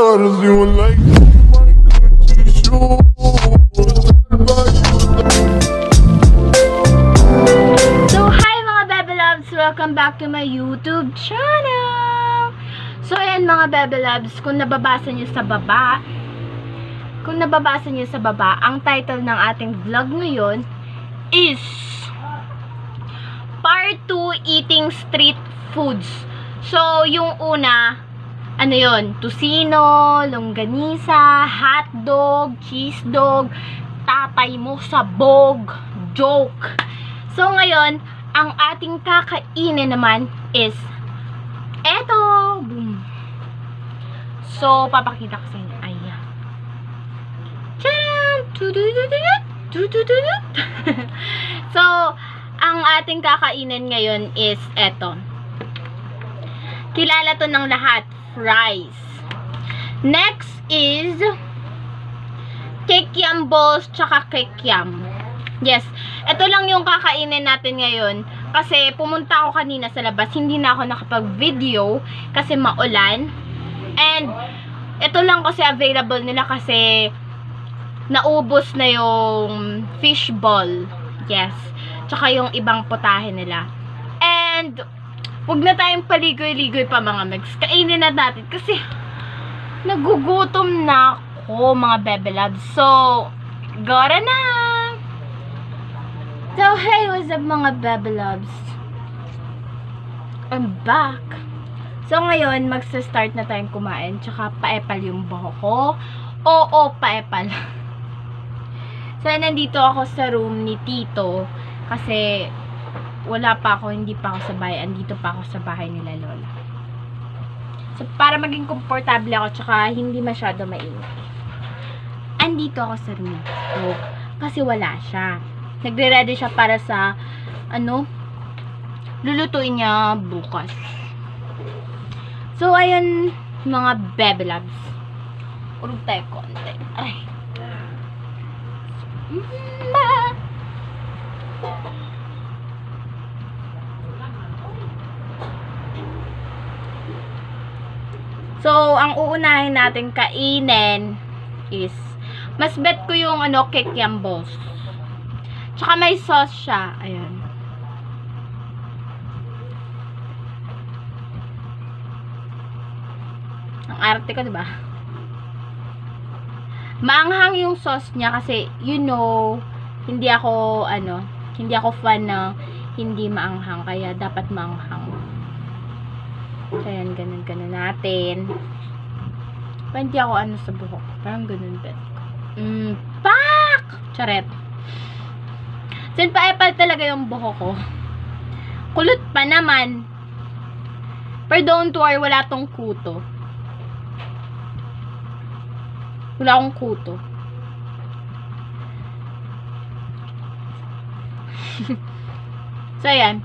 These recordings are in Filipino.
daughters, you will like my Gucci shoes. So, hi mga Bebe Loves! Welcome back to my YouTube channel! So, ayan mga Bebe Loves, kung nababasa nyo sa baba, ang title ng ating vlog ngayon is Part 2, Eating Street Foods. So, yung una, ano yun? Tocino, longganisa, hotdog, cheese dog, tatay mo sabog, joke. So, ngayon, ang ating kakainin naman is eto. Boom. So, papakita ko sa inyo. Ayan. Tcharam! So, ang ating kakainin ngayon is eto. Kilala to ng lahat. Fries. Next is kikiam balls tsaka kikiam. Yes. Ito lang yung kakainin natin ngayon. Kasi pumunta ako kanina sa labas. Hindi na ako nakapag-video kasi maulan. And ito lang kasi available nila kasi naubos na yung fish ball. Yes. Tsaka yung ibang putahe nila. And huwag na tayong paligoy-ligoy pa mga megs. Kainin na natin kasi nagugutom na ako mga Bebe Loves. So, gara na! So, hey, what's up mga Bebe Loves? I'm back. So, ngayon, magsa-start na tayong kumain. Tsaka, paepal yung buhok ko. Oo, paepal. So, nandito ako sa room ni Tito. Kasi, wala pa ako, hindi pa ako sa bahay. Andito pa ako sa bahay nila Lola. So, para maging komportable ako, tsaka hindi masyado mainit. Andito ako sa room. So, kasi wala siya. Nagre-ready siya para sa, lulutuin niya bukas. So, ayun, mga Bebe Loves. Urog tayo konti. Ay. So, ang uunahin natin kainin is, mas bet ko yung kikiam balls. Tsaka may sauce siya. Ayan. Ang arte ko, diba? Maanghang yung sauce niya kasi, hindi ako fan ng hindi maanghang. Kaya, dapat maanghang. Kaya, ganun natin. Pa, hindi ako sa buhok. Parang ganun bet ko. Pak! Charet. Sin paepal talaga yung buhok ko. Kulot pa naman. Pero don't worry, wala tong kuto. Wala akong kuto. So, ayan.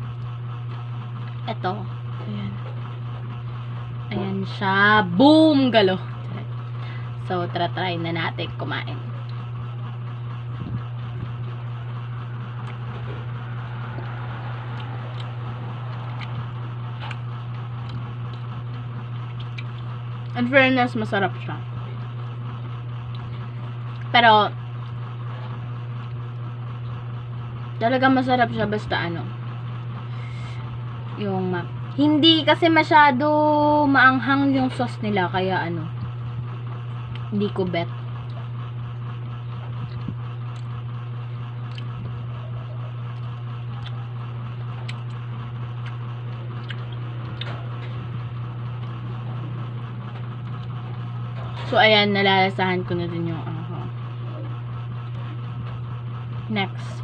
Ito. Ayan. Ayan siya. Boom! Galo. So, try na natin kumain. In fairness, masarap siya. Pero, talagang masarap siya basta hindi kasi masyado maanghang yung sauce nila, kaya hindi ko bet. So, ayan, nalalasahan ko na din yung next.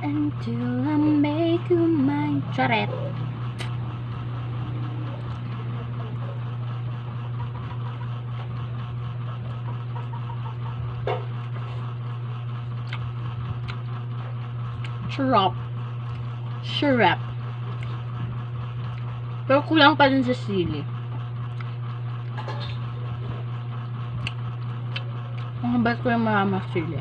Until I make you mine. Charet. Syrup. Pero kulang pa din sa sili. Ang ba't ko yung maraming sili?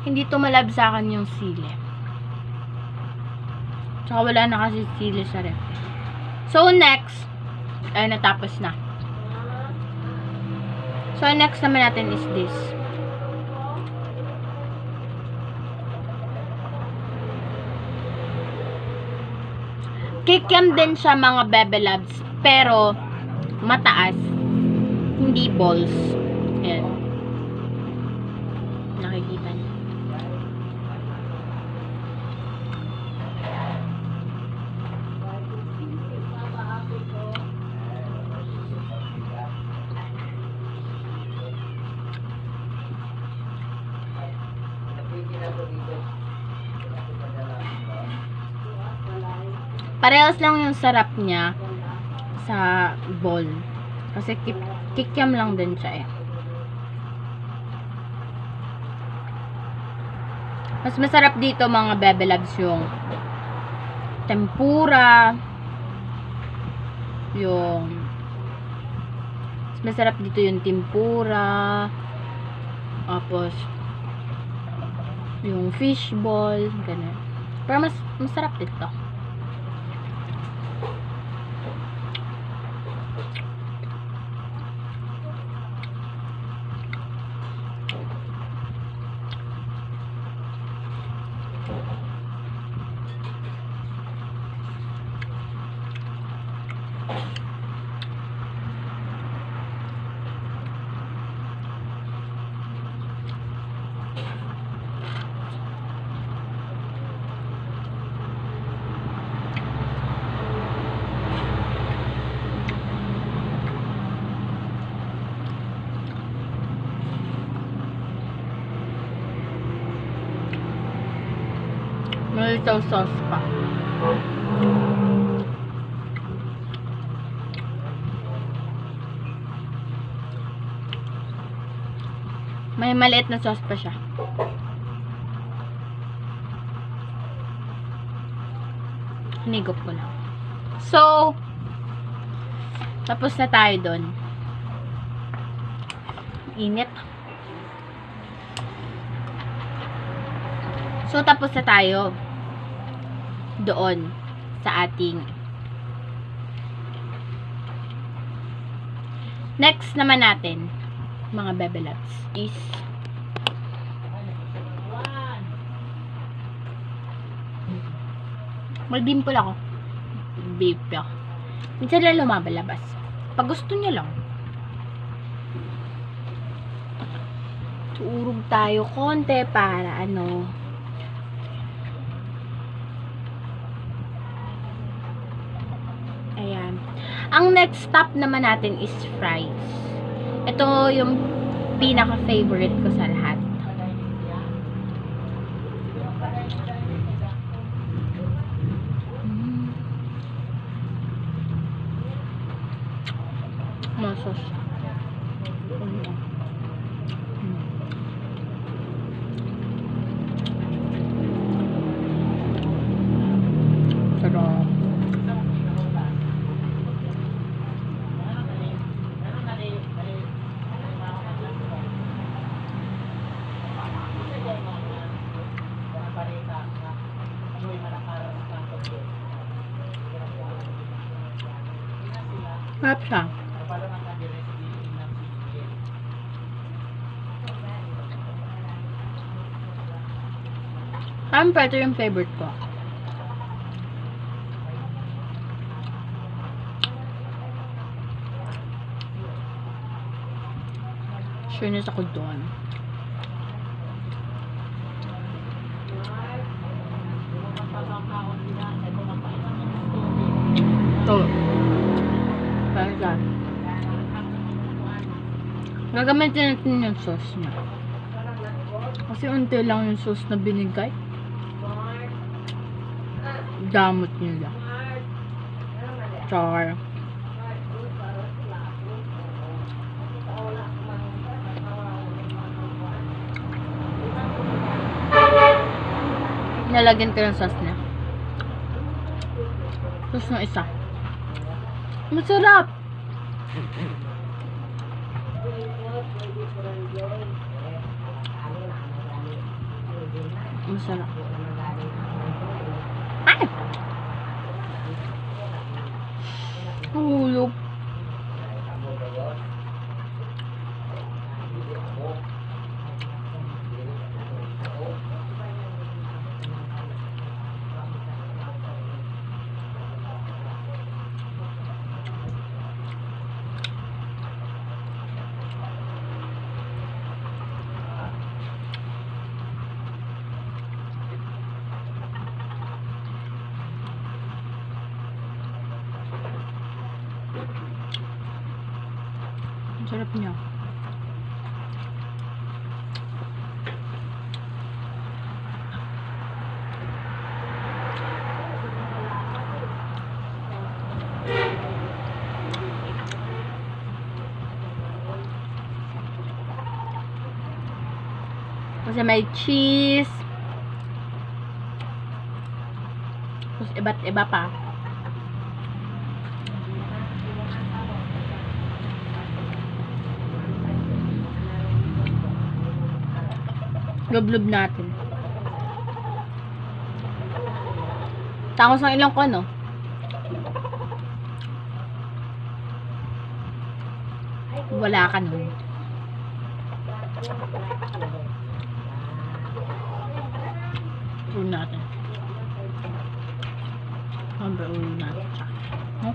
hindi tumalabsakan yung sili. Tsaka wala na kasi sili sa ref. So, next, ay natapos na. So, next naman natin is this. Kikiam din siya mga Bebe Loves, pero mataas. Hindi balls. Ayan. Nakikita niyo. Parehas lang yung sarap niya sa bowl. Kasi kikiam lang din siya eh. Mas masarap dito mga Bebe Loves yung tempura. Mas masarap dito yung tempura. Tapos yung fishball. Ganun. Pero mas masarap dito. May little sauce pa. May maliit na sauce pa siya. Hinigop ko lang. So, tapos na tayo doon. Init. So, tapos na tayo doon sa ating next naman natin mga Bebe Loves is mag-dimple ako. Beef ako. Minsan lang lumabalabas. Pag gusto niya lang. Tuurog tayo konti para ano. Ayan. Ang next stop naman natin is fries. Ito yung pinaka-favorite ko sa lahat. Masos. Sarap. Sarap siya. Ito yung favorite ko. Sure na ako doon. Ito. Parang gagamitin natin yung sauce niya. Kasi unti lang yung sauce na binigay. Damot nila. Char. Nalagyan ko ng sauce niya. Sauce ng isa. Masarap! Masarap. Ay! Hulog. Ang sarap niya. Kasi may cheese. Tapos iba't iba pa. Lublob natin. Tangos ng ilang ko, no? Wala ka nun. Ulo natin. Siyempre, ulo natin. Huh?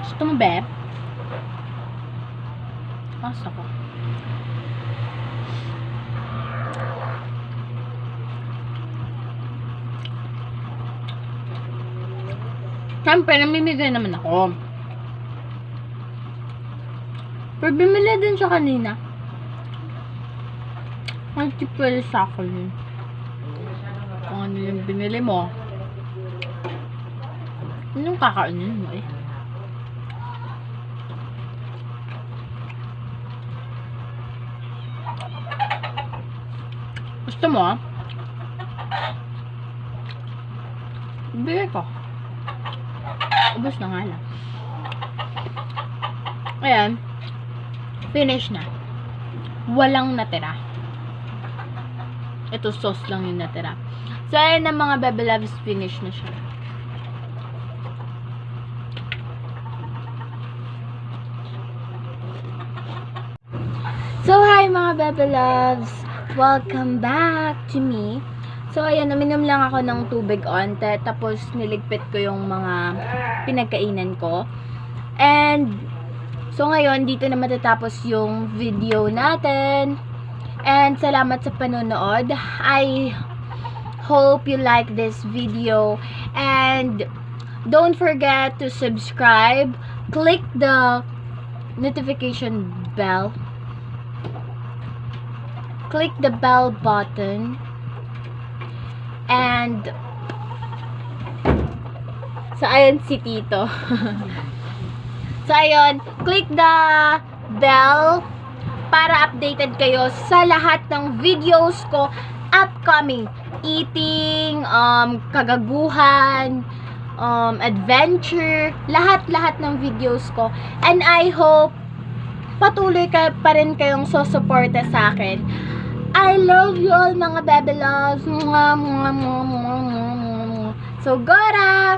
Gusto mo, Beb? Asa ko. Siyempre, namimigay naman ako. Pero bumili din siya kanina. Ang tipwede sa akin yun. Kung ano yung binili mo. Anong kakainin mo eh? Gusto mo ah? Bigay ko. Ubus na nga lang. Ayan. Finish na. Walang natira. Ito sauce lang yung natira. So, ayan na mga Bebe Loves. Finish na siya. So, hi mga Bebe Loves. Welcome back to me. So, ayan, uminom lang ako ng tubig onte. Tapos, niligpit ko yung mga pinagkainan ko. And, so ngayon, dito na matatapos yung video natin. And, salamat sa panonood. I hope you like this video. And, don't forget to subscribe. Click the notification bell. Click the bell button. And so ayun si Tito. So ayun, click the bell para updated kayo sa lahat ng videos ko upcoming. Eating, kagaguhan, adventure, lahat-lahat ng videos ko. And I hope patuloy pa rin kayong susuporta sa akin. I love you all mga Bebe Loves. So, Gora!